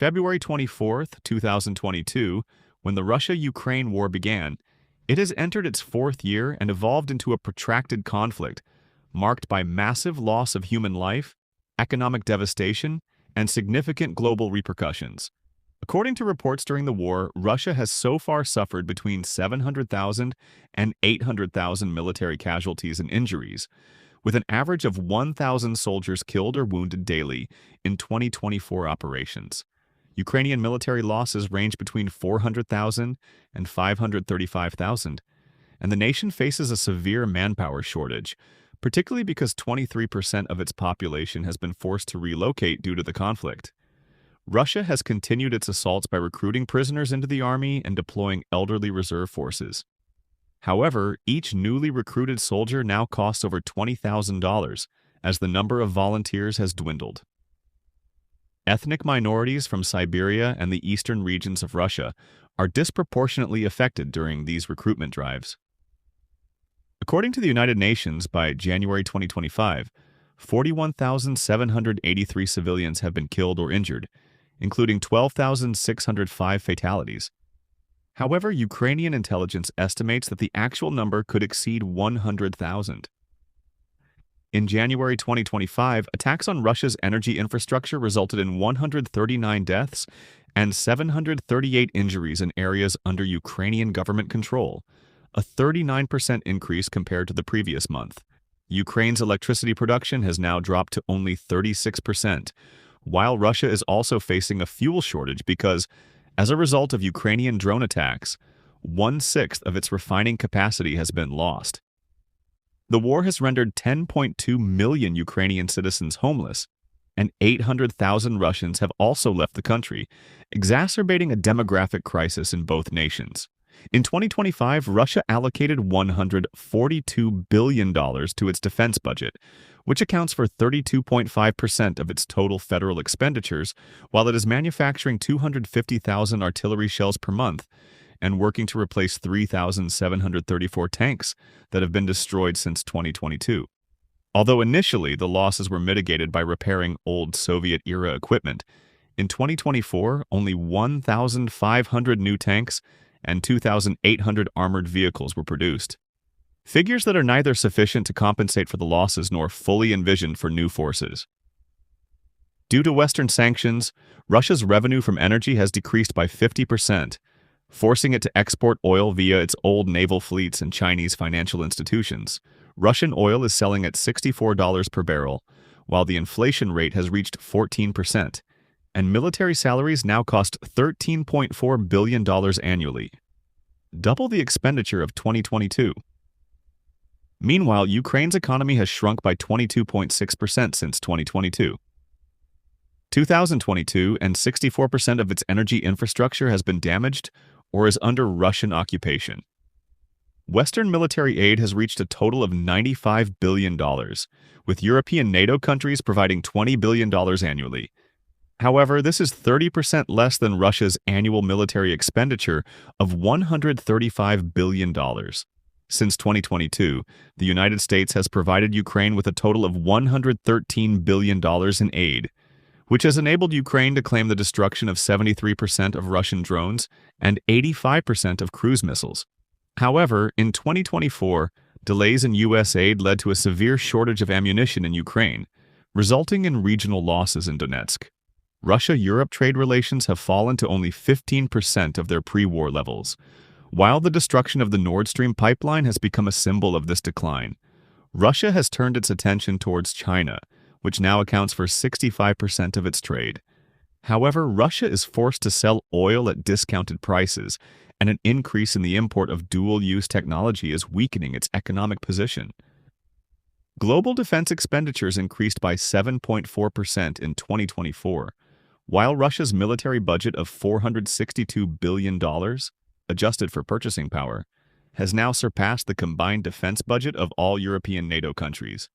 February 24, 2022, when the Russia-Ukraine war began, it has entered its fourth year and evolved into a protracted conflict, marked by massive loss of human life, economic devastation, and significant global repercussions. According to reports during the war, Russia has so far suffered between 700,000 and 800,000 military casualties and injuries, with an average of 1,000 soldiers killed or wounded daily in 2024 operations. Ukrainian military losses range between 400,000 and 535,000, and the nation faces a severe manpower shortage, particularly because 23% of its population has been forced to relocate due to the conflict. Russia has continued its assaults by recruiting prisoners into the army and deploying elderly reserve forces. However, each newly recruited soldier now costs over $20,000, as the number of volunteers has dwindled. Ethnic minorities from Siberia and the eastern regions of Russia are disproportionately affected during these recruitment drives. According to the United Nations, by January 2025, 41,783 civilians have been killed or injured, including 12,605 fatalities. However, Ukrainian intelligence estimates that the actual number could exceed 100,000. In January 2025, attacks on Russia's energy infrastructure resulted in 139 deaths and 738 injuries in areas under Ukrainian government control, a 39% increase compared to the previous month. Ukraine's electricity production has now dropped to only 36%, while Russia is also facing a fuel shortage because, as a result of Ukrainian drone attacks, 1/6 of its refining capacity has been lost. The war has rendered 10.2 million Ukrainian citizens homeless, and 800,000 Russians have also left the country, exacerbating a demographic crisis in both nations. In 2025, Russia allocated $142 billion to its defense budget, which accounts for 32.5% of its total federal expenditures, while it is manufacturing 250,000 artillery shells per month and working to replace 3,734 tanks that have been destroyed since 2022. Although initially the losses were mitigated by repairing old Soviet-era equipment, in 2024 only 1,500 new tanks and 2,800 armored vehicles were produced. Figures that are neither sufficient to compensate for the losses nor fully envisioned for new forces. Due to Western sanctions, Russia's revenue from energy has decreased by 50%, forcing it to export oil via its old naval fleets and Chinese financial institutions. Russian oil is selling at $64 per barrel, while the inflation rate has reached 14%, and military salaries now cost $13.4 billion annually, double the expenditure of 2022. Meanwhile, Ukraine's economy has shrunk by 22.6% since 2022. 2022, and 64% of its energy infrastructure has been damaged or is under Russian occupation. Western military aid has reached a total of $95 billion, with European NATO countries providing $20 billion annually. However, this is 30% less than Russia's annual military expenditure of $135 billion. Since 2022, the United States has provided Ukraine with a total of $113 billion in aid, which has enabled Ukraine to claim the destruction of 73% of Russian drones and 85% of cruise missiles. However, in 2024, delays in U.S. aid led to a severe shortage of ammunition in Ukraine, resulting in regional losses in Donetsk. Russia-Europe trade relations have fallen to only 15% of their pre-war levels, while the destruction of the Nord Stream pipeline has become a symbol of this decline. Russia has turned its attention towards China, which now accounts for 65% of its trade. However, Russia is forced to sell oil at discounted prices, and an increase in the import of dual-use technology is weakening its economic position. Global defense expenditures increased by 7.4% in 2024, while Russia's military budget of $462 billion, adjusted for purchasing power, has now surpassed the combined defense budget of all European NATO countries.